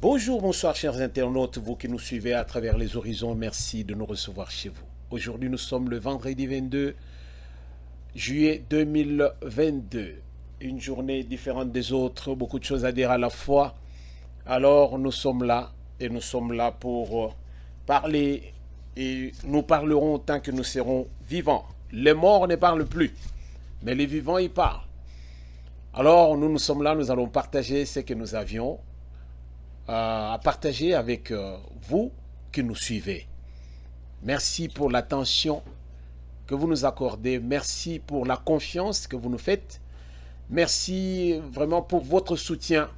Bonjour, bonsoir chers internautes, vous qui nous suivez à travers les horizons, merci de nous recevoir chez vous. Aujourd'hui nous sommes le vendredi 22 juillet 2022, une journée différente des autres, beaucoup de choses à dire à la fois. Alors nous sommes là et nous sommes là pour parler et nous parlerons tant que nous serons vivants. Les morts ne parlent plus, mais les vivants y parlent. Alors nous sommes là, nous allons partager ce que nous avions à partager avec vous qui nous suivez. Merci pour l'attention que vous nous accordez. Merci pour la confiance que vous nous faites. Merci vraiment pour votre soutien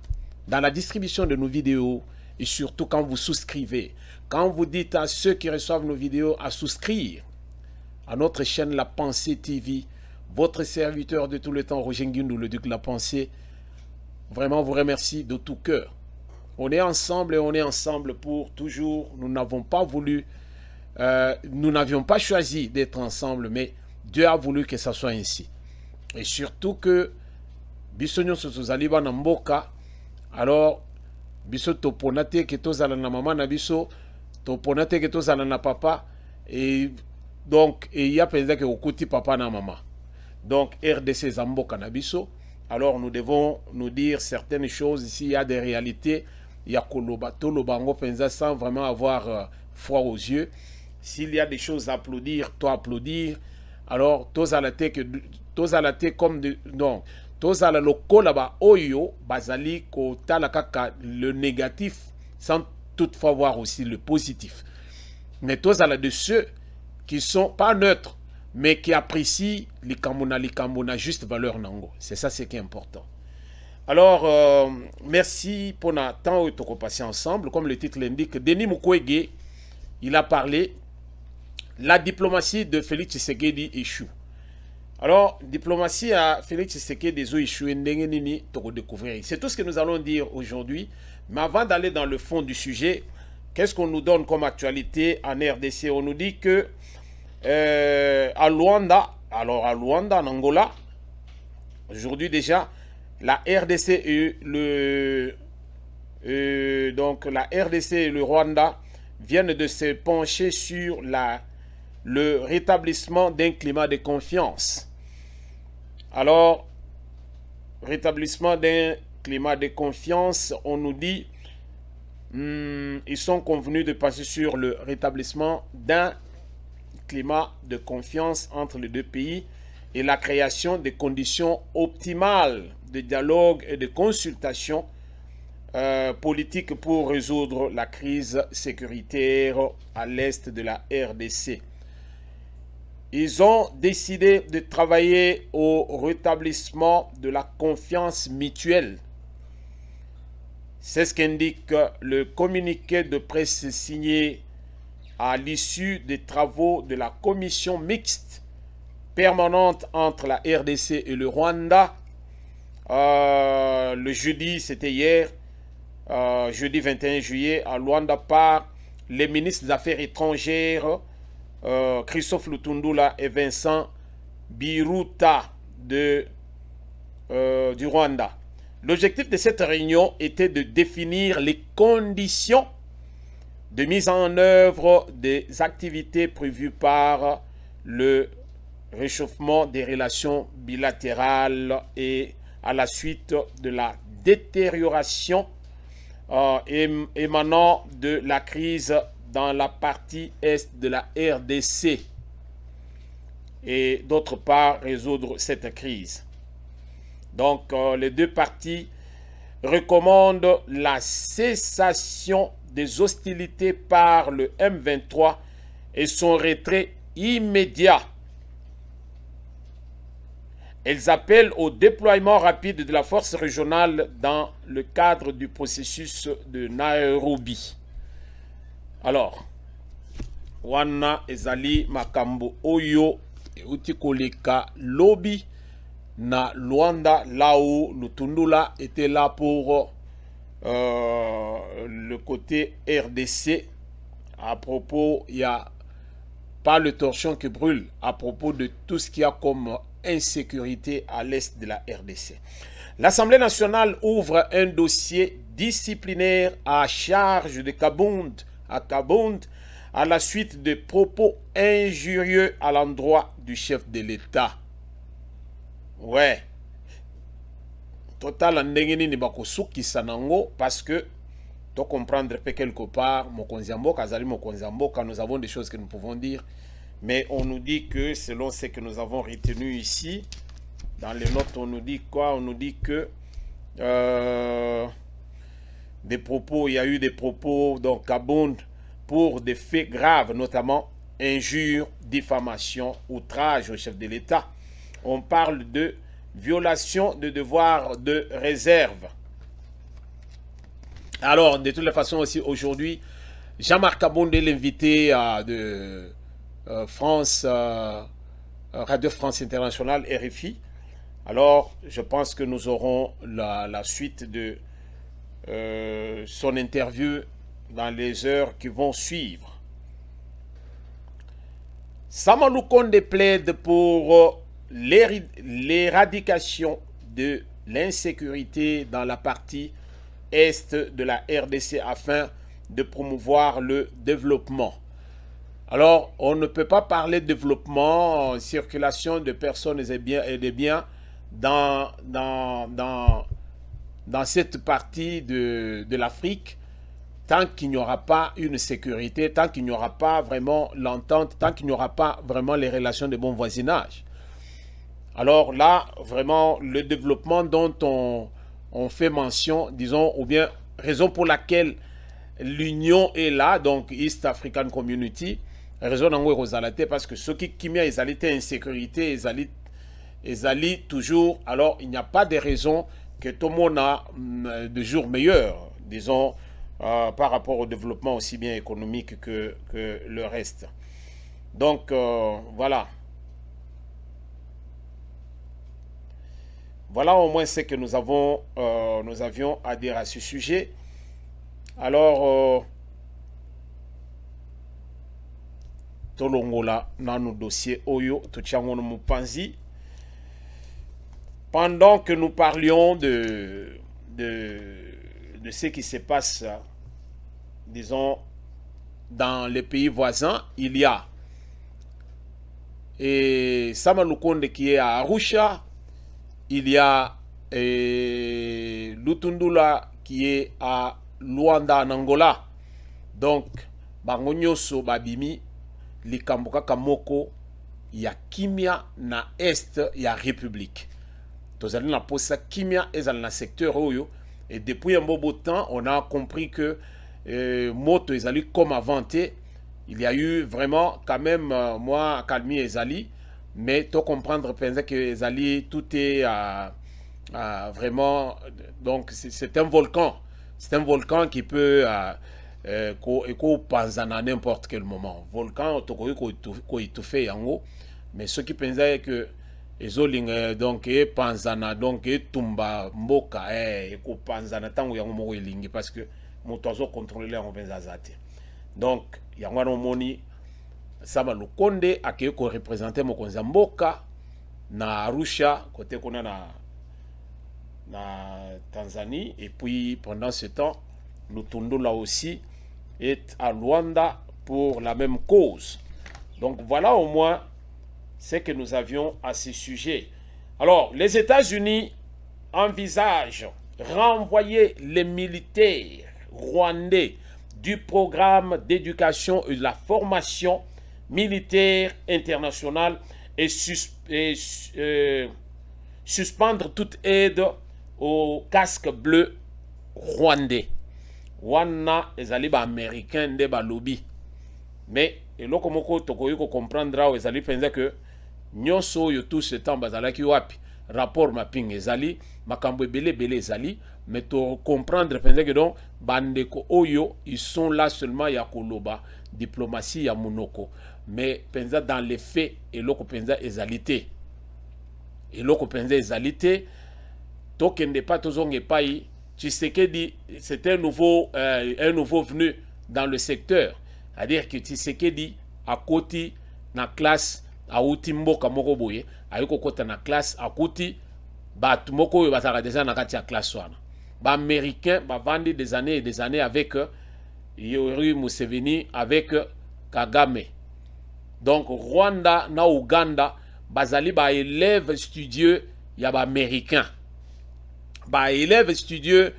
dans la distribution de nos vidéos et surtout quand vous souscrivez. Quand vous dites à ceux qui reçoivent nos vidéos à souscrire à notre chaîne La Pensée TV, votre serviteur de tout le temps, Roger Nguindou, le Duc de la Pensée, vraiment vous remercie de tout cœur. On est ensemble et on est ensemble pour toujours. Nous n'avons pas voulu, nous n'avions pas choisi d'être ensemble, mais Dieu a voulu que ça soit ainsi. Et surtout que Bissonyo Sosozaliba Namboka, alors Bisso Toponate que tozala na maman na Bisso, Toponate que tozala na papa, et donc il y a pensé que okuti papa na maman. Donc RDC Zamboka na Bisso. Alors nous devons nous dire certaines choses ici, il y a des réalités. Il y a Koloba, Tolobango Penza sans vraiment avoir froid aux yeux. S'il y a des choses à applaudir, toi applaudir. Alors, tous à la tête comme de. Non, tous à la loco là-bas, Oyo, Bazali, Kota la kaka, le négatif, sans toutefois voir aussi le positif. Mais tous à la de ceux qui sont pas neutres, mais qui apprécient les Kambona, juste valeur Nango. C'est ça ce qui est important. Alors, merci pour notre temps que nous passé ensemble. Comme le titre l'indique, Denis Mukwege, il a parlé. La diplomatie de Félix Tshisekedi échoue. Alors, diplomatie à Félix Tshisekedi échoue. C'est tout ce que nous allons dire aujourd'hui. Mais avant d'aller dans le fond du sujet, qu'est-ce qu'on nous donne comme actualité en RDC? On nous dit que à Luanda, alors à Luanda, en Angola, aujourd'hui déjà, la RDC et la RDC et le Rwanda viennent de se pencher sur le rétablissement d'un climat de confiance. Alors, rétablissement d'un climat de confiance, on nous dit ils sont convenus de passer sur le rétablissement d'un climat de confiance entre les deux pays et la création des conditions optimales de dialogue et de consultation politique pour résoudre la crise sécuritaire à l'est de la RDC. Ils ont décidé de travailler au rétablissement de la confiance mutuelle. C'est ce qu'indique le communiqué de presse signé à l'issue des travaux de la commission mixte permanente entre la RDC et le Rwanda. Le jeudi, c'était hier, jeudi 21 juillet, à Luanda, par les ministres des Affaires étrangères, Christophe Lutundula et Vincent Biruta du Rwanda. L'objectif de cette réunion était de définir les conditions de mise en œuvre des activités prévues par le réchauffement des relations bilatérales et à la suite de la détérioration émanant de la crise dans la partie est de la RDC et d'autre part résoudre cette crise. Donc les deux parties recommande la cessation des hostilités par le M23 et son retrait immédiat. Elles appellent au déploiement rapide de la force régionale dans le cadre du processus de Nairobi. Alors, wana ezali makambo oyo euti koleka lobby na Luanda, là où Lutundula était là pour le côté RDC. À propos, il n'y a pas le torchon qui brûle, à propos de tout ce qu'il y a comme insécurité à l'est de la RDC. L'Assemblée nationale ouvre un dossier disciplinaire à charge de Kabound à la suite de propos injurieux à l'endroit du chef de l'État. Ouais. Total ndengeni ni bakosuki sanango parce que tu comprendre quelque part nous avons des choses que nous pouvons dire, mais on nous dit que selon ce que nous avons retenu ici dans les notes, on nous dit quoi? On nous dit que des propos, il y a eu des propos donc à Bond pour des faits graves, notamment injures, diffamation, outrage au chef de l'État. On parle de violation de devoir de réserve. Alors, de toutes les façons aussi, aujourd'hui, Jean-Marc Kabonde, l'invité de France, Radio France Internationale, RFI. Alors, je pense que nous aurons la suite de son interview dans les heures qui vont suivre. Sama Lukonde plaide pour l'éradication de l'insécurité dans la partie est de la RDC afin de promouvoir le développement. Alors, on ne peut pas parler de développement, circulation de personnes et de biens dans cette partie de l'Afrique tant qu'il n'y aura pas une sécurité, tant qu'il n'y aura pas vraiment l'entente, tant qu'il n'y aura pas vraiment les relations de bon voisinage. Alors là, vraiment, le développement dont on fait mention, disons, ou bien raison pour laquelle l'Union est là, donc East African Community, raison parce que ceux qui ont des insécurité, ils allaient toujours, alors il n'y a pas de raison que tout le monde a de jours meilleurs, disons, par rapport au développement aussi bien économique que le reste. Donc, voilà. Voilà au moins ce que nous avions à dire à ce sujet. Alors, Tolongola, dans nos dossiers Oyo, Tuchangono Mupanzi. Pendant que nous parlions de ce qui se passe, disons, dans les pays voisins, il y a Sama Lukonde qui est à Arusha. Il y a Lutundula qui est à Luanda en Angola. Donc, Bangonyoso Babimi, Likambuka Kamoko, il y a Kimia na Est, il y a République. Tous allons la posa Kimia est dans le secteur Oyo. Et depuis un bon temps, on a compris que Moto Ezali comme inventé. Il y a eu vraiment quand même, moi, Kalmi Ezali. Mais tu comprendre que Ezali, tout est vraiment... Donc, c'est un volcan. C'est un volcan qui peut penser à n'importe quel moment. Volcan, tu peux étouffer en haut. Mais ceux qui pensaient que Ezoling, donc, Panzana, donc, Tumba, Mboka, Panzana, tango yango moko elingi parce que mon oiseau contrôlé en Benzazate. Donc, Yangwano Moni, Sama Lukonde a représenté Mokonza Mboka na Arusha, côté qu'on a na Tanzanie. Et puis, pendant ce temps, Lutundo là aussi est à Luanda pour la même cause. Donc, voilà au moins ce que nous avions à ce sujet. Alors, les États-Unis envisagent renvoyer les militaires rwandais du programme d'éducation et de la formation militaire internationale et suspendre toute aide aux casques bleus rwandais wana ezali ba américain nde ba lobby mais eloko moko tokoyi ko comprendre awa ezali penza que nyonso oyo tout ce temps bazalaki wapi rapport mapping ezali makambo ebele ezali mais to comprendre penza que donc bandeko oyo ils sont là seulement ya koloba diplomatie ya monoko mais penza dans les faits eloko penza ezalité eloko penza ezalité tokende pas tozonge pai Tshisekedi c'est un nouveau venu dans le secteur, c'est-à-dire que Tshisekedi a côté na classe a outi mboka moko boye ayiko kota na classe a côté bat moko bazaka déjà na kati ya classe wana ba américain ba vandi des années et des années avec Yoweri Museveni avec Kagame. Donc Rwanda na Uganda bazali ba élève studieux ya ba américain ba élève studieux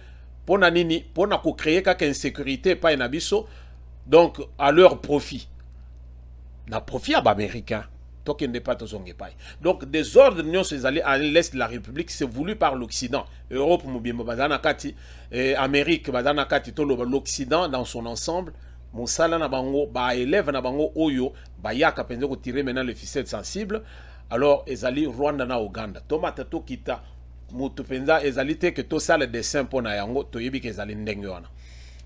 pour na nini pour na ko créer kaka insécurité pa na biso donc à leur profit na profit à ba américain donc il n'est pas tozonge pa donc des ordres nyons ces allés à l'est de la République c'est voulu par l'Occident Europe mobimba bazana kati Amérique bazana kati to l'Occident dans son ensemble mosala na bango ba élève na bango oyo ba yaka penzo ko tirer maintenant les ficelles sensibles alors ezali Rwanda na Uganda tomata to kita mutu penza ezalite que to sale dessin pona yango to yebi ke ezali ndenge wana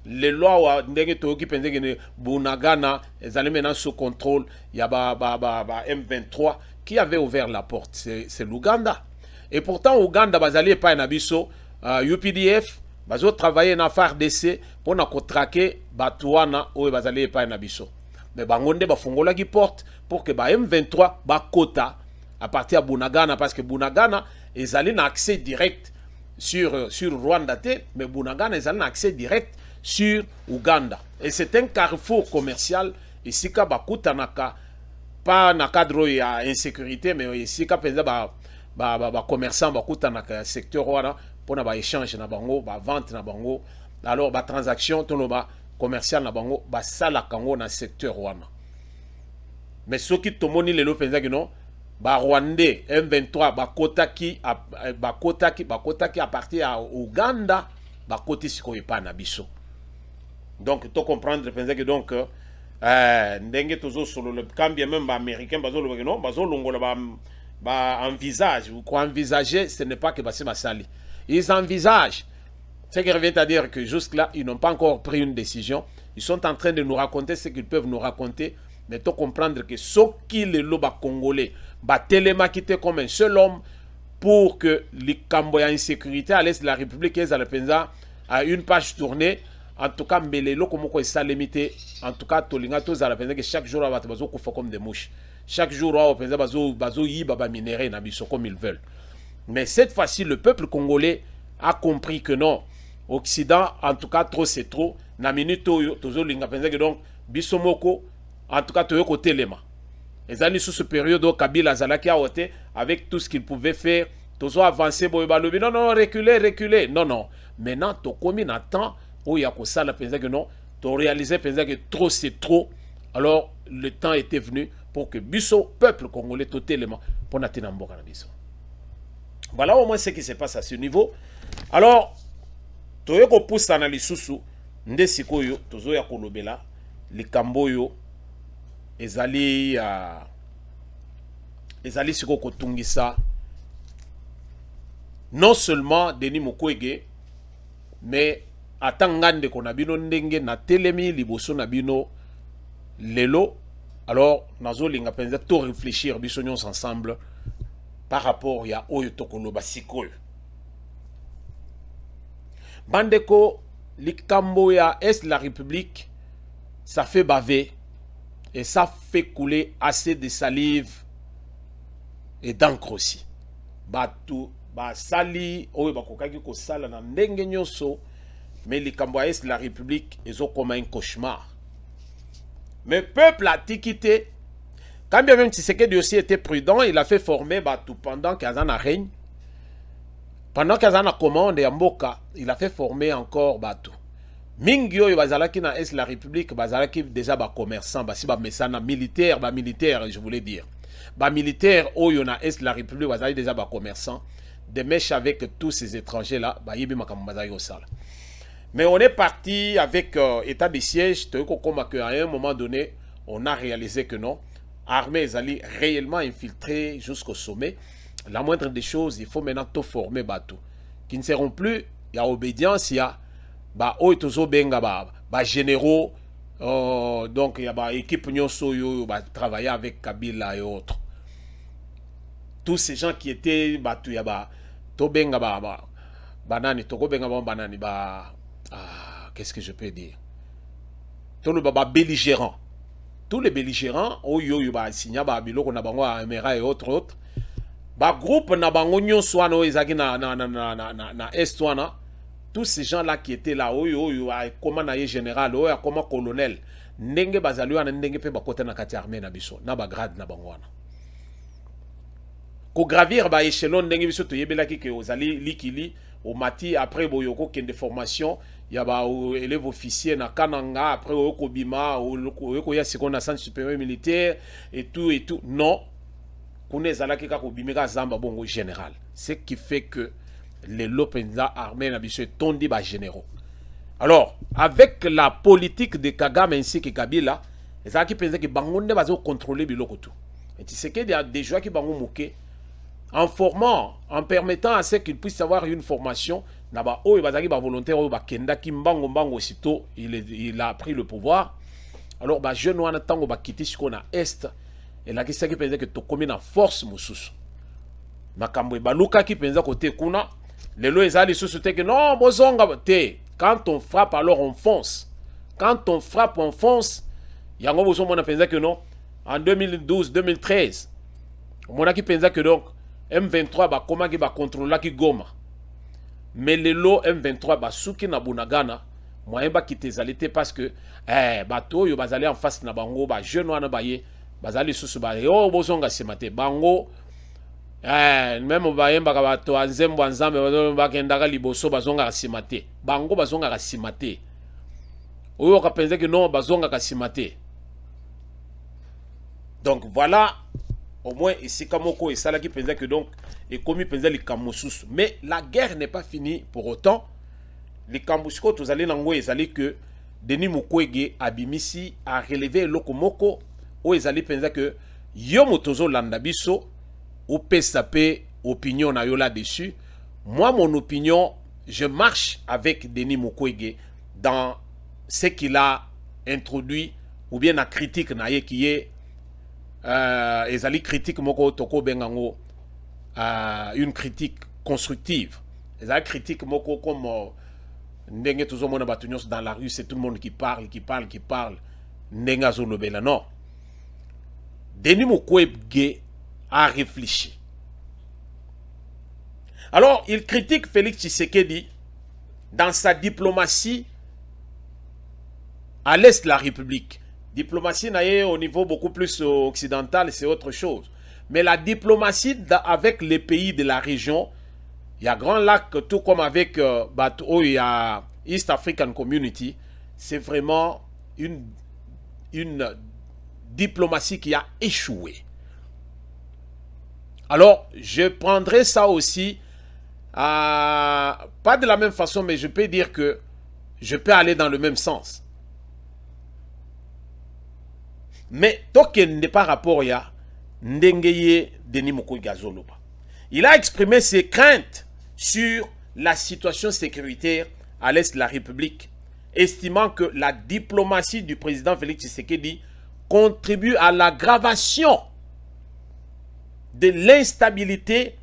les lois wa ndenge to ki penza que Bunagana ezali maintenant sous contrôle ya ba M23 qui avait ouvert la porte c'est l'Ouganda et pourtant Ouganda bazali pa na biso UPDF bazo travailler na FARDC pona ko traquer batuana o bazali pa na biso mais bangonde ba fongola ki porte pour que ba M23 ba kota à partir de Bunagana parce que Bunagana ils allaient un accès direct sur Rwanda, mais Bunagana ils allaient un accès direct sur Ouganda. Et c'est un carrefour commercial ici ka bakuta naka pas na cadre ya insécurité mais ici ka penza ba commerçant bakuta naka secteur wana pour na ba échange na bango ba vente na bango alors ba transaction to no ba commercial na bango ba sala kango na secteur wana. Mais ce qui tomoni lelo penza que non ba Rwandais M23 bakotaki à partir à Ouganda bakoti sikoyo pa na biso donc to comprendre penser que donc ndenge tozo solo le cambia même ba américain bazo le non bazo longola ba envisage ou quoi envisager ce n'est pas que basé masali ils envisagent ce qui revient à dire que jusque là ils n'ont pas encore pris une décision ils sont en train de nous raconter ce qu'ils peuvent nous raconter mais to comprendre que ce qui les loba congolais Batelema quitté comme un seul homme pour que les Camboya insécurité à l'est de la République à une page tournée. En tout cas, mais les locaux comme ça limité. En tout cas, tolinga tous à la peine que chaque jour on va comme des mouches. Chaque jour on va bazo yi baba minéré na biso comme ils veulent. Mais cette fois-ci, le peuple congolais a compris que non. Occident, en tout cas, trop c'est trop. Na minute tozo linga penza que donc bisomoko en tout cas toyo côté lema. Les années sous ce période où Kabila Zalaki a ôté avec tout ce qu'il pouvait faire, tous ont avancé, non, reculer. Non. Maintenant, tu as commis un temps où il y a ça, la que non, tu as réalisé que trop c'est trop. Alors, le temps était venu pour que Bisso, peuple congolais, tout élément, pour n'atteindre Bisso. Voilà au moins ce qui se passe à ce niveau. Alors, tu as poussé dans les sous-sous, Ndesikoyo, tu as kolobela, les Kamboyo, ezali siko kotungisa non seulement Denis Mukwege mais atangande kona bino ndenge na telemi liboso na bino lelo alors nazo linga penza to réfléchir biso nyons ensemble par rapport ya oyo tokoloba sikoyo bandeko likambo ya est la République ça fait baver. Et ça fait couler assez de salive et d'encre aussi. Batu, sali, oye bakokaki ko sala na ndenge nyonso, mais les Cambodgiens de la République, ils ont comme un cauchemar. Mais peuple a quitté. Quand bien même Tshisekedi aussi était prudent, il a fait former Batu pendant qu'Azana règne. Pendant qu'Azana commande et Mboka, il a fait former encore Batu. Mingyo bazalaki na est la République bazalaki déjà ba commerçant basi ba mesana militaire je voulais dire ba militaire oyo na est la République bazalaki déjà ba commerçant des mèches avec tous ces étrangers là ba yibi makambo bazalaki osala Mais on est parti avec état de siège, à un moment donné, on a réalisé que non, l'armée est allée réellement infiltrer jusqu'au sommet. La moindre des choses, il faut maintenant tout former bateau. Qui ne seront plus, il y a obédience, il y a généraux, donc il y a équipe qui travailler avec Kabila et autres. Tous ces gens qui étaient battus, il y a banani, banani, qu'est-ce que je peux dire? Tous les belligérants. Tous les belligérants, et autres, groupe na bango nyonso wana ezaki na est wana, tous ces gens là qui étaient là comment na général comment colonel ndenge bazali wana ndenge pe bakota na kati armée na biso na ba grade na bango wana ko gravir ba échelon ndenge biso to yebelaki ke ozali likili au mati après boyoko kende formation ya ba élève officier na kananga après oyoko bima oyoko ya seconde na centre supérieur militaire et tout non. Général. Ce qui fait que les Lopenza armés sont tombés généraux. Alors, avec la politique de Kagame ainsi que Kabila, les gens qui pensaient que Bangonde va contrôler Bilokotou. Et tu sais qu'il y a des gens qui vont moquer en formant, en permettant à ce qu'ils puissent avoir une formation. Volontaire, aussitôt il a pris le pouvoir. Alors, je ne sais pas quitter ce qu'on a est. Et là, qui sait qui pense que tu commis en force, Moussous. Makambo baluka qui pense côté kuna. Les lois ezali société que non, bozonga te. Quand on frappe, alors on fonce. Quand on frappe, on fonce. Yango bozo mona pense que non. En 2012, 2013, mona qui pense que donc M23 ba comment qui ba contrôler qui Goma. Mais les lots M23 ba souki na Bunagana, moyen ba quitter zalité parce que bato yo bazali en face na bango ba jeune wana baye. Bazali susu ba yo bozonga semate bango même bayemba ka bato anzembo anzambe bakendaka liboso bazonga semate bango bazonga semate oyo ka penser que non bazonga semate. Donc voilà au moins ici kamoko et sala qui pensait que donc et comme il pensait les kamosusu, mais la guerre n'est pas finie pour autant. Les kambusko tous allez nango ezali que Denis Mukwege abimisi a relevé lokomoko. Où ils allaient penser que Yomotozo Landabiso ou PSAP opinion na yo là-dessus. Moi, mon opinion, je marche avec Denis Mukwege dans ce qu'il a introduit ou bien la critique naye qui est ezali critique moko toko bengango une critique constructive. Ezali critique moko comme ndenge toujours mona batunyos dans la rue, c'est tout le monde qui parle. Ndenga zolobela non. Denis Mukwege a réfléchi. Alors, il critique Félix Tshisekedi dans sa diplomatie à l'est de la République. Diplomatie au niveau beaucoup plus occidental, c'est autre chose. Mais la diplomatie avec les pays de la région, il y a Grand Lac, tout comme avec il y a East African Community, c'est vraiment une diplomatie qui a échoué. Alors, je prendrai ça aussi, pas de la même façon, mais je peux dire que je peux aller dans le même sens. Mais tant qu'il n'est pas rapport, il y a Ndengeye Denis Mukwege Zoloba. Il a exprimé ses craintes sur la situation sécuritaire à l'est de la République, estimant que la diplomatie du président Félix Tshisekedi contribue à l'aggravation de l'instabilité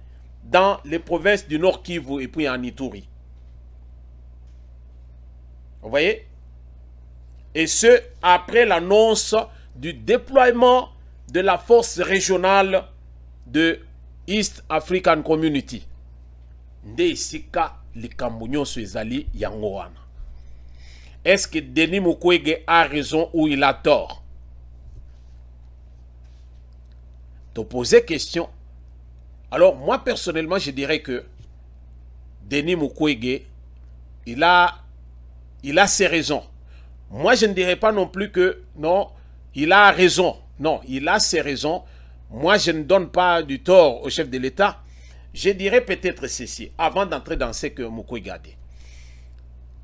dans les provinces du Nord Kivu et puis en Ituri. Vous voyez? Et ce, après l'annonce du déploiement de la force régionale de East African Community. Est-ce que Denis Mukwege a raison ou il a tort? Te poser question. Alors moi personnellement je dirais que Denis Mukwege il a ses raisons. Moi je ne dirais pas non plus que non il a raison. Non, il a ses raisons. Moi je ne donne pas du tort au chef de l'État. Je dirais peut-être ceci avant d'entrer dans ce que Mukwege a dit.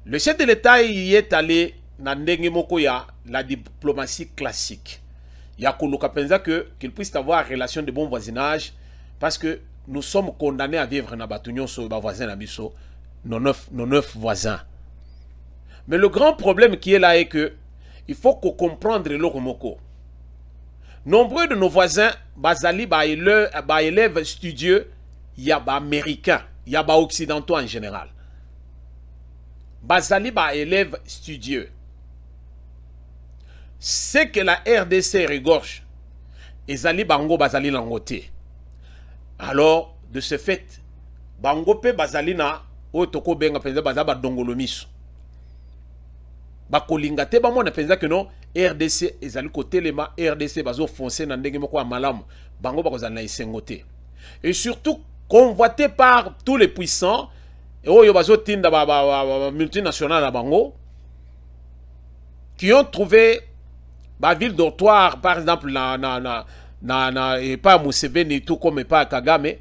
Le chef de l'État y est allé dans la diplomatie classique. Il y a qu'il puisse avoir une relation de bon voisinage parce que nous sommes condamnés à vivre dans Batunion sur nos voisins, nos neuf voisins. Mais le grand problème qui est là est que il faut qu'on comprenne le Romoko. Nombreux de nos voisins, bazali élèves studieux, il y a américains, il y a occidentaux en général. Bazali élèves studieux. C'est que la RDC regorge. Ezali bango bazali langote. Alors, de ce fait, bango pe bazali na otoko benga penza bazaba dongolomiso. Bakolinga te bamona penza que non RDC ezali côté lema RDC bazo foncer na ndenge moko malamu. Bango bakozali na isengote. Et surtout convoité par tous les puissants et oyo bazo tinda multinationales à bango qui ont trouvé la ville dortoir, par exemple, et pas Museveni, tout comme et pas Kagame.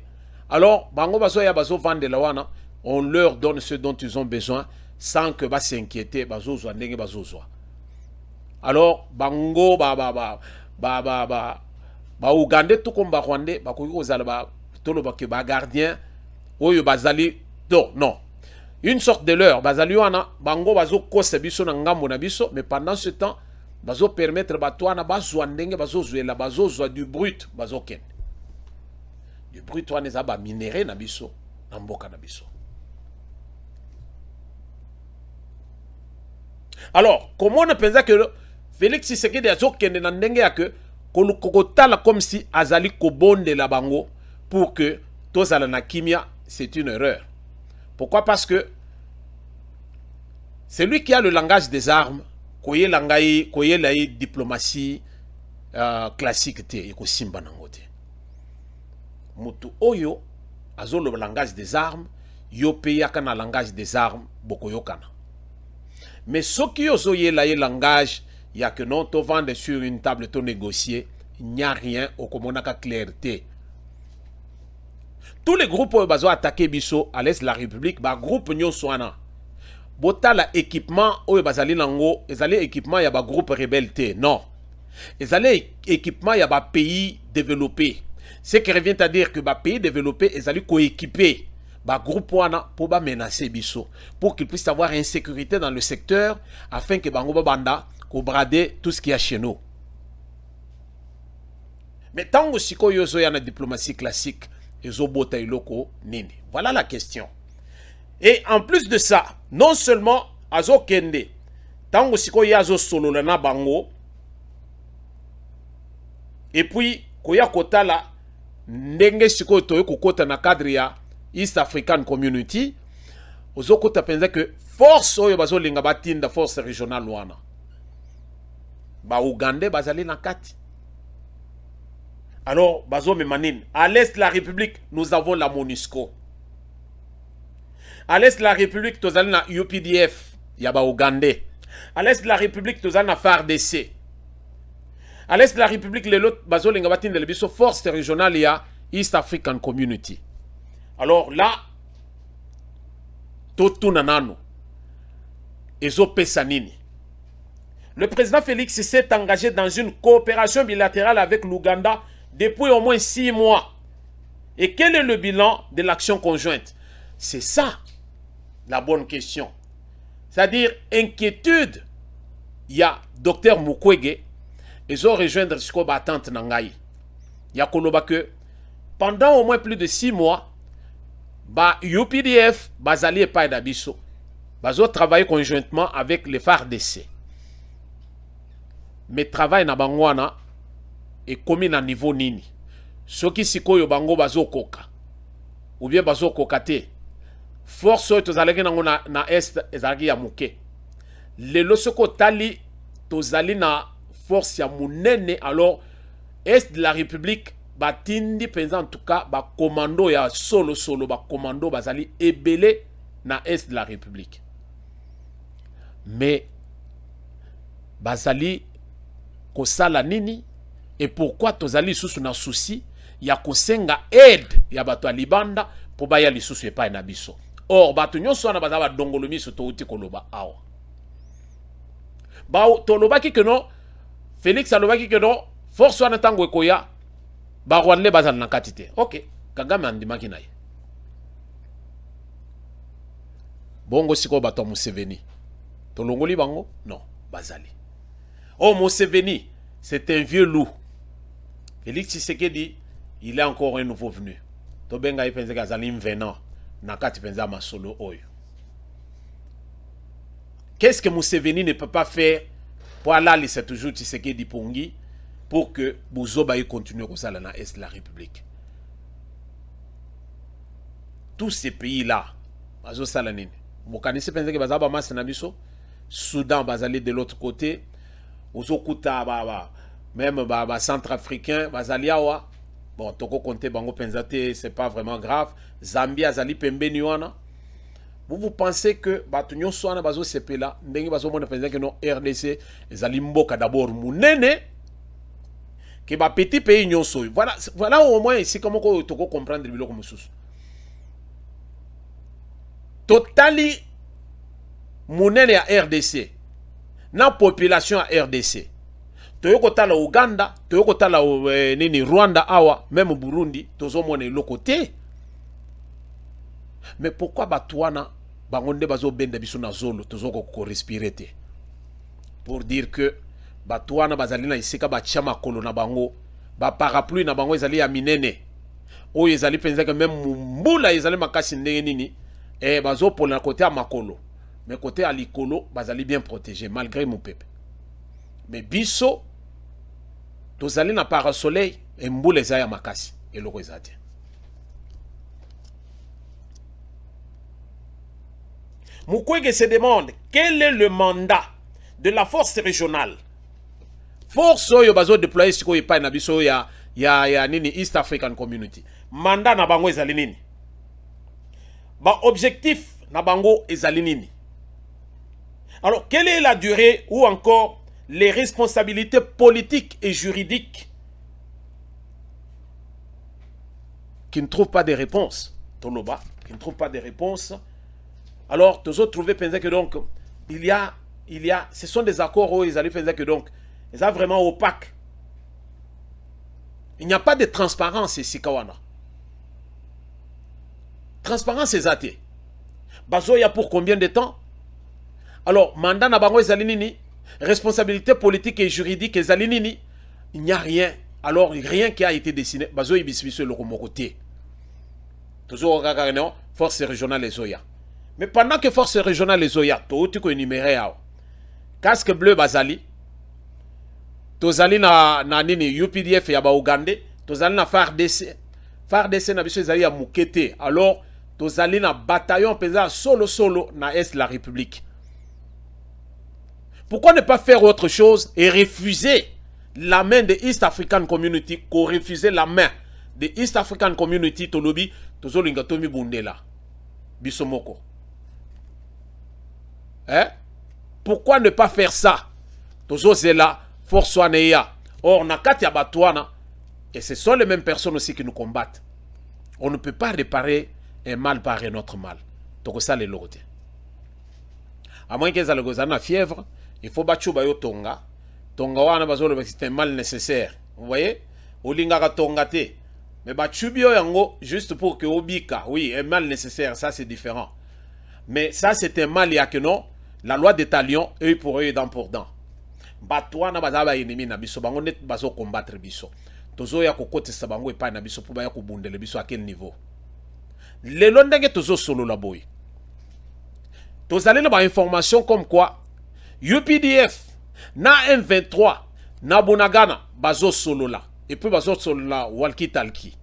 Alors, bango bazo ya bazo vendre la wana, on leur donne ce dont ils ont besoin sans que bas s'inquiéter, bazo zo ndenge bazo zo. Alors, bango Ougandais tout comme ba Rwandais, ba ko zala ba tolo ba gardien, oyo bazali non. Une sorte de leur, bazali wana, bango bazo kose biso na ngambo na biso, mais pendant ce temps bazo permettre batouana bazo ndenge bazo zuela bazo zo du brut bazo ken. Du brut wana eza ba minéré na biso na mboka na biso. Alors, comment on pense que Félix Tshisekedi azo kende na ndenge ya que kokotala comme si azali kobonde la bango pour que tozala na kimia, c'est une erreur. Pourquoi? Parce que c'est lui qui a le langage des armes. Koye la diplomatie classique te eko simba nangote. Mutu oyo azo le langage des armes, yo peyaka na langage des armes bokoyokana. Mais ce qui ozo la langage, il y a que non to vendre sur une table to négocier, il n'y a rien au komonaka clarté. Tous les groupes bazo attaquer biso à l'est de la République, ba groupe nyo soana. Botala équipement oyo bazali nango ezali équipement ya ba groupe rebelle te non ezali équipement ya ba pays développé. Ce qui revient à dire que ba pays développé ezali coéquipé ba groupe wana pour ba menacer biso pour qu'il puisse avoir insécurité dans le secteur afin que bango ba banda ko brader tout ce qu'il y a chez nous. Mais tango siko yozo ya na diplomatie classique ezo bota iloko nini. Voilà la question. Et en plus de ça, non seulement azo kende, tango siko yazo solo na bango, et puis koya kotala ndenge siko toyo kokota na cadre ya East African Community, ozo kota penza que force oyo bazo linga batinda force régionale wana. Ba Ougandais bazali na kati. Alors bazo memanine, à l'est de la République, nous avons la MONUSCO. À l'est de la République, nous avons la UPDF, yaba Ougandais. À l'est de la République, nous avons la FARDC. À l'est de la République, les autres, bazo lingabatin de l'ebiso force régionale, il y a East African Community. Alors là, tout nanano, ezo pesanini. Le président Félix s'est engagé dans une coopération bilatérale avec l'Ouganda depuis au moins 6 mois. Et quel est le bilan de l'action conjointe? C'est ça la bonne question. C'est-à-dire, inquiétude. Il y a Dr Mukwege, ils ont rejoindre ce qu'on battante Nangaï. Il y a Koloba que pendant au moins plus de 6 mois, UPDF, Bazali et Païdabiso, Bazo travaille conjointement avec les FARDC. Mais travail na bangwana est commis à niveau nini. Ce qui siko yo bango bazo koka. Ou bien bazo kokate. Force oyo tozalaki nango na est ezalaki ya muke. Lelo soko tali tozali na force ya munene alors est de la République batindi penza en tout cas ba commando ya solo ba commando bazali ebele na est de la République. Mais bazali kosala nini et pourquoi tozali susu na souci ya kosenga aide ya bato ya libanda pour baya lisusu epai na biso. Or, bato nyonso na bazaba dongolomi so touti koloba awa. Ba toloba ki que non, Félix aloba ki que non, force wana tango ekoya, ba rwandais bazal na katite. OK, Kagame andimaki na ye. Bongo siko bato Museveni. Tolongoli bango? Non, bazali. Oh, Museveni, c'est un vieux loup. Félix Tshisekedi, il est encore un nouveau venu. Tobenga il pense qu'azali venant. Nakati penza masolo oyo. Qu'est-ce que Museveni ne peut pas faire pour aller c'est toujours Tshisekedi Pongi pour que Bouzoba continue comme ça dans l'Est de la République. Tous ces pays-là, bazo salanine. Mokanisi pense que bazaba mas na biso, Soudan bazali de l'autre côté, Ozokuta même centrafricain bazaliawa. Bon, toko compter bango penzate, c'est pas vraiment grave. Zambie azali pembeni wana. Vous pensez que batunyo soana bazo sepe là, ndenge bazo mona penza que non RDC ezali mboka d'abord munene que ba petit pays nyonso. Voilà au moins ici comment toko comprendre biloko mususu. Totali munene ya RDC. Na population ya RDC. Toyoko tala Uganda, toyoko tala nini Rwanda awa, même Burundi, tozo mone le côté. Mais pourquoi batouana bangonde bazo bende biso na zolo tozo ko respirer te? Pour dire que batouana bazali na isika ba chama kolo na bango, ba parapluie na bango ezali ya minene. O ezali penza que même mbula ezali makasi ndenge nini bazo pour na côté à makolo. Mais côté à likolo bazali bien protégé malgré mon peuple. Mais biso tozali na parasoleil et mboule za ya makasi et loko ezate. Mukwege se demande quel est le mandat de la force régionale. Force oyo bazo déployer siko epai na biso ya nini East African Community. Mandat na bango ezali nini? Ba objectif na bango ezali nini? Alors quelle est la durée ou encore les responsabilités politiques et juridiques qui ne trouvent pas de réponse. Toloba, qui ne trouvent pas de réponse. Alors, tous autres trouvaient que donc, ce sont des accords où ils allaient penser que donc, ils sont vraiment opaques. Il n'y a pas de transparence ici, Kawana. Transparence est athée. Bazo, il y a pour combien de temps? Alors, mandat na bango ezalinini, responsabilité politique et juridique ezalinini, il n'y a rien. Alors, rien qui a été dessiné. Bazo ibisibiso le côté. Toujours force régionale les Oya. Mais pendant que force régionale les Oya, tu peux énumérer casque bleu bazali, tozali na nini UPDF ya ba Uganda, tozali na FARDC. FARDC na biso ezali ya mukete. Alors, tozali na bataillon pesa solo na Est de la République. Pourquoi ne pas faire autre chose et refuser la main de East African Community, qu'on refusait la main de East African Community, Tolobi, Tozolinga Tomi Bundela, Bisomoko. Hein? Pourquoi ne pas faire ça? Tozo Zela, Force Waneya. Or, Nakati Abatouana, et ce sont les mêmes personnes aussi qui nous combattent. On ne peut pas réparer un mal par un autre mal. Donc ça, les logotés. À moins qu'ils aient la fièvre, il faut battre bayo tonga. Tonga wana bazolo c'est un mal nécessaire. Vous voyez? Olinga tonga te. Mais batchubio yango juste pour que obika. Oui, un mal nécessaire, ça c'est différent. Mais ça c'est un mal ya que non. La loi des talions, eux pour eux, dent pour dent. Batouana bazaba ennemi na biso bango net bazo combattre biso. Tozo ya kokote sa bango epa na biso pour ba ya kobundele biso à quel niveau? Le londenge tozo solo la boy. Tozali na ba information comme quoi UPDF na M23 na Bunagana bazo solo la et puis bazo solo la walkie talkie.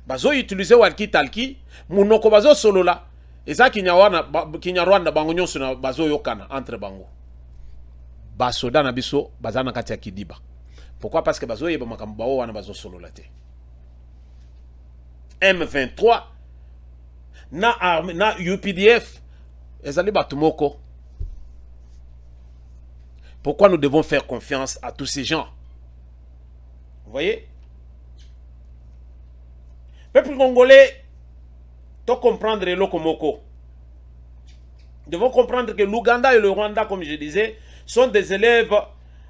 Bazo utiliser walkie talkie munoko bazo solo la eza Kinyarwanda bango nyonso na bazo yokana entre bango. Basoda na biso bazana kati ya Kidiba. Pourquoi? Parce que bazo yeba makambo bawo wana bazo solo la te. M23 na UPDF ezali batumoko. Pourquoi nous devons faire confiance à tous ces gens? Vous voyez? Peuple congolais, Tu comprendre le Lokomoko. Nous devons comprendre que l'Ouganda et le Rwanda, comme je disais, sont des élèves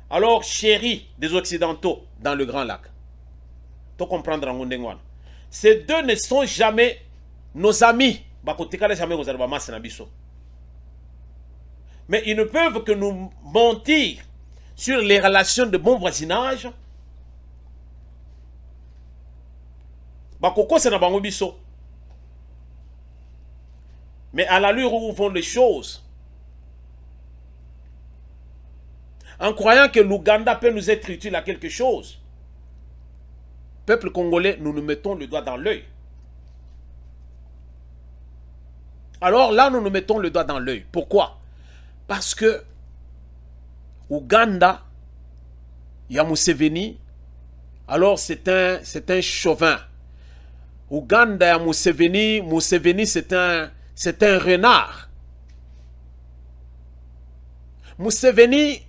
alors chéris des Occidentaux dans le Grand Lac. Tu comprendre en Ngondengwan. Ces deux ne sont jamais nos amis. Mais ils ne peuvent que nous mentir sur les relations de bon voisinage. Mais à l'allure où vont les choses, en croyant que l'Ouganda peut nous être utile à quelque chose, peuple congolais, nous nous mettons le doigt dans l'œil. Alors là, nous nous mettons le doigt dans l'œil. Pourquoi? Parce que Ouganda, il y a Museveni, alors c'est un chauvin. Ouganda, il y a Museveni, Museveni c'est un renard. Museveni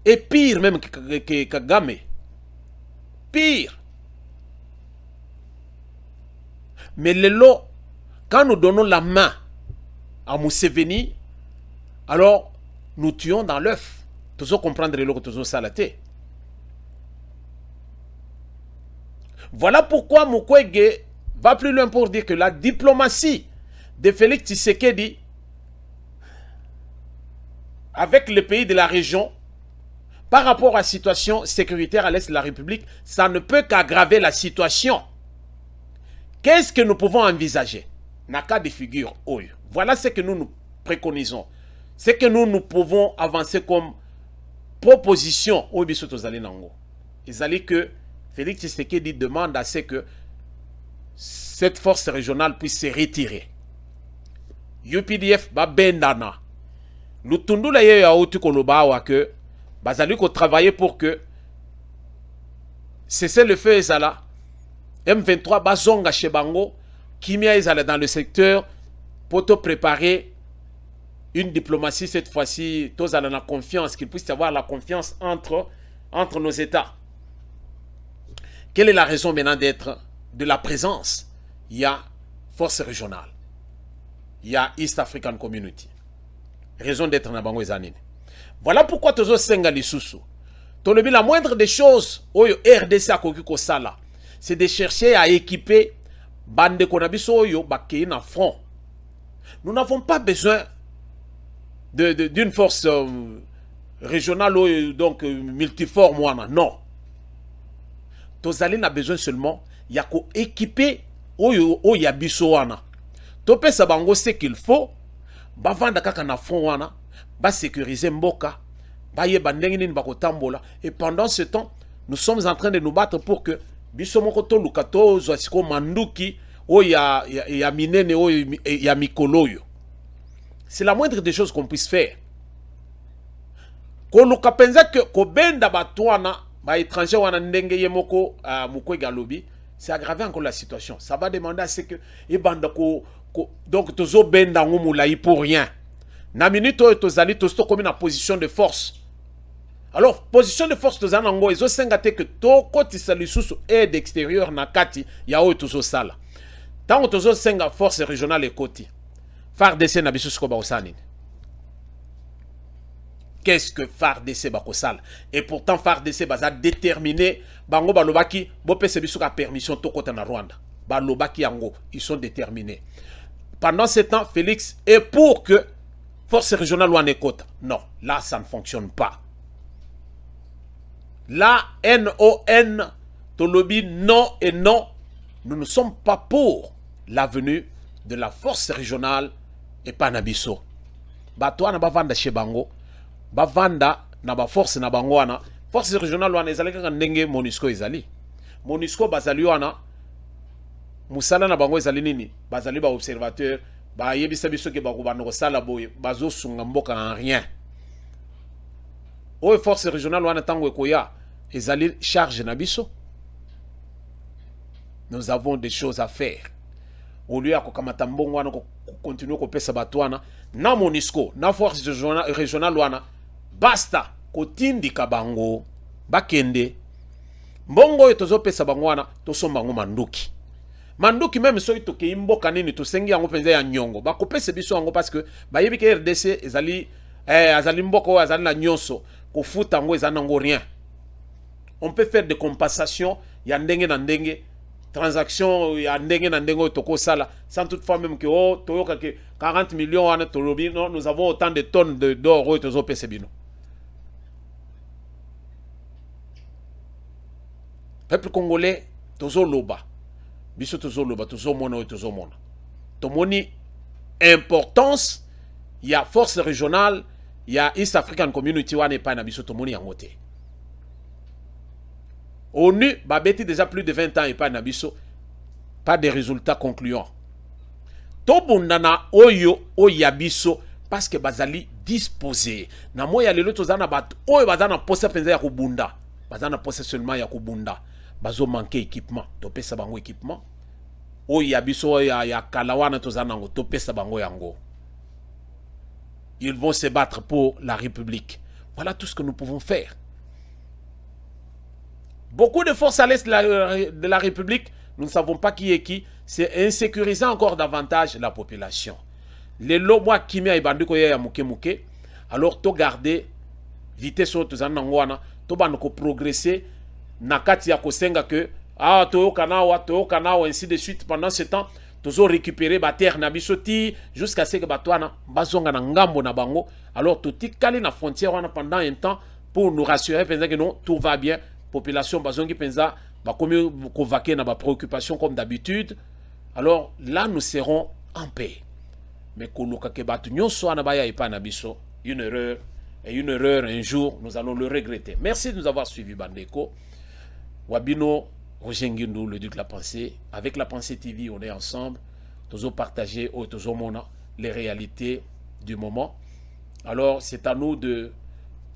est pire même que Kagame. Pire. Mais Lelo, quand nous donnons la main à Museveni, alors nous tuons dans l'œuf. Tous comprendre le que tous salaté. Voilà pourquoi Mukwege va plus loin pour dire que la diplomatie de Félix Tshisekedi avec les pays de la région par rapport à la situation sécuritaire à l'est de la République, ça ne peut qu'aggraver la situation. Qu'est-ce que nous pouvons envisager? Naka de figure, voilà ce que nous nous préconisons. Ce que nous pouvons avancer comme proposition. Ils allaient que Félix Tshisekedi demande à ce que cette force régionale puisse se retirer. UPDF ba bendana. Lutundu la ye ya otu koloba wa que bazali ko travailler pour que cesser le feu ezala. M23 bazonga chez Bango, Kimia ezala dans le secteur pour te préparer une diplomatie cette fois-ci, tous allons la confiance, qu'il puisse y avoir la confiance entre nos États. Quelle est la raison maintenant d'être de la présence? Il y a force régionale. Il y a East African Community. Raison d'être dans Bango Zanine. Voilà pourquoi Tozo Senga Lisusu. Tolobi la moindre des choses, Oyo RDC a Kokiko Sala, c'est de chercher à équiper Bande Konabiso Oyo Bakei na front. Nous n'avons pas besoin d'une force régionale, donc multiforme. Non. Tozali a besoin seulement, il y a qu'à équiper Oyabisoana. Topé Sabango, ce qu'il faut, Bavanda Kakana Fouana, ba sécuriser Mboka, Baye Bandengin Bakotambola. Et pendant ce temps, nous sommes en train de nous battre pour que Bisomokoto Lukato, Zoasiko Manduki, Oya Minene, Oya Mikoloyo. C'est la moindre des choses qu'on puisse faire. Quand nous pensons que Kobenda Batouana, ba étranger wana ndenge yemoko Mukwege alobi, c'est aggraver encore la situation. Ça va demander à ce que ebanda donc tozo benda ngumulayi pour rien. Na minute tozali tosto comme une position de force. Alors position de force tozana ngo ezo sengate que to kotisa lisusu aide extérieure na kati ya oyo tozo sala. Tant tozo senga force régionale ekoti. FARDC na biso ko ba osani. Qu'est-ce que FARDC bakosal? Et pourtant FARDC baza déterminé bango balobaki bopese biso ka permission to kota na Rwanda. Balobaki yango, ils sont déterminés. Pendant ce temps, Félix est pour que force régionale wane kota. Non, là ça ne fonctionne pas. Là NON tolobi non et non, nous ne sommes pas pour la venue de la force régionale et pas nabiso. Batouana bavanda chez bango. Bavanda na ba force na bango wana force régionale wana ezali kaka ndenge MONUSCO ezali. MONUSCO bazali wana musala na bango ezali nini? Bazali ba observateur ba yebisa biso ke ba kubana ko sala boye bazo sunga mboka en rien. O force régionale wana tango ekoya ezali charge na biso. Nous avons des choses à faire. Au lieu de kamata mbongo wana continuer ko pesa batwana na MONUSCO na force régionale wana basta kotindika bango bakende mbongo yo tozo pesa bango wana tosomba ngo manduki manduki même soki toke imboka nini tosengi yango penza ya nyongo bakopesa biso yango parce que bayebi ke RDC ezali azali mboka oyo azali na nyonso kofuta yango ezali nango rien. On peut faire des compensations ya ndenge na ndenge, transaction ya ndenge na ndenge toko sala sans toutefois même que oh toyoka ke 40 millions wana tolobi non, nous avons autant de tonnes d'or oyo tozo pesa bino. Peuple congolais tozo loba biso tozo loba tozo mona oyo tozo mona tomoni importance ya force régionale ya East African Community wana epai na biso tomoni yango te. ONU babeti déjà plus de 20 ans epai na biso, pas de résultats concluants. Tobundana oyo oyabiso parce que bazali disposé. Na moya lelo tozana bat oyo bazana posa penza ya kubunda. Bazana posa seulement ya kubunda. Bazo manquer équipement. Topesa bango équipement. Oyabiso ya kalawana tozana ngo topesa bango yango. Ils vont se battre pour la République. Voilà tout ce que nous pouvons faire. Beaucoup de forces à l'est de la République, nous ne savons pas qui est qui. C'est insécurisant encore davantage la population. Les lois qui m'ont banduko ya muke muke. Alors, to garder vitesse au tozana ngwana, to banoko progresser nakati ya kosenga que to kanawa ainsi de suite pendant ce temps. Tozo récupérer ba terre na bisoti jusqu'à ce que batwana bazonga na ngambo na bango. Alors, to tikali na frontière wana pendant un temps pour nous rassurer pensant que non, tout va bien. Population bazongi penza ba komi convaquer na ba préoccupation comme d'habitude. Alors là nous serons en paix. Mais koluka ke batu nyonso ana baya epa na biso une erreur, et une erreur un jour nous allons le regretter. Merci de nous avoir suivis bandeko. Wabino Roger Ngindu, le duc de la pensée, avec la pensée TV on est ensemble, tozo partager au tozo mona les réalités du moment. Alors c'est à nous de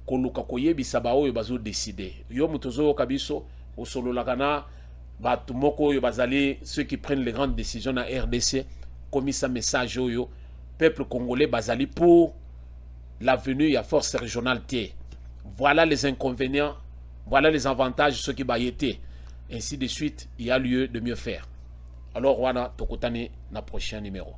koluka koyebisa ba oyo bazo décider. Yo mutozo kabiso au solo lagana batu moko yo bazali ceux qui prennent les grandes décisions na RDC comme ça message oyo peuple congolais bazali pour l'avenue ya force régionale T. Voilà les inconvénients, voilà les avantages ceux qui bayété. Ainsi de suite, il y a lieu de mieux faire. Alors wana tokotane na prochain numéro.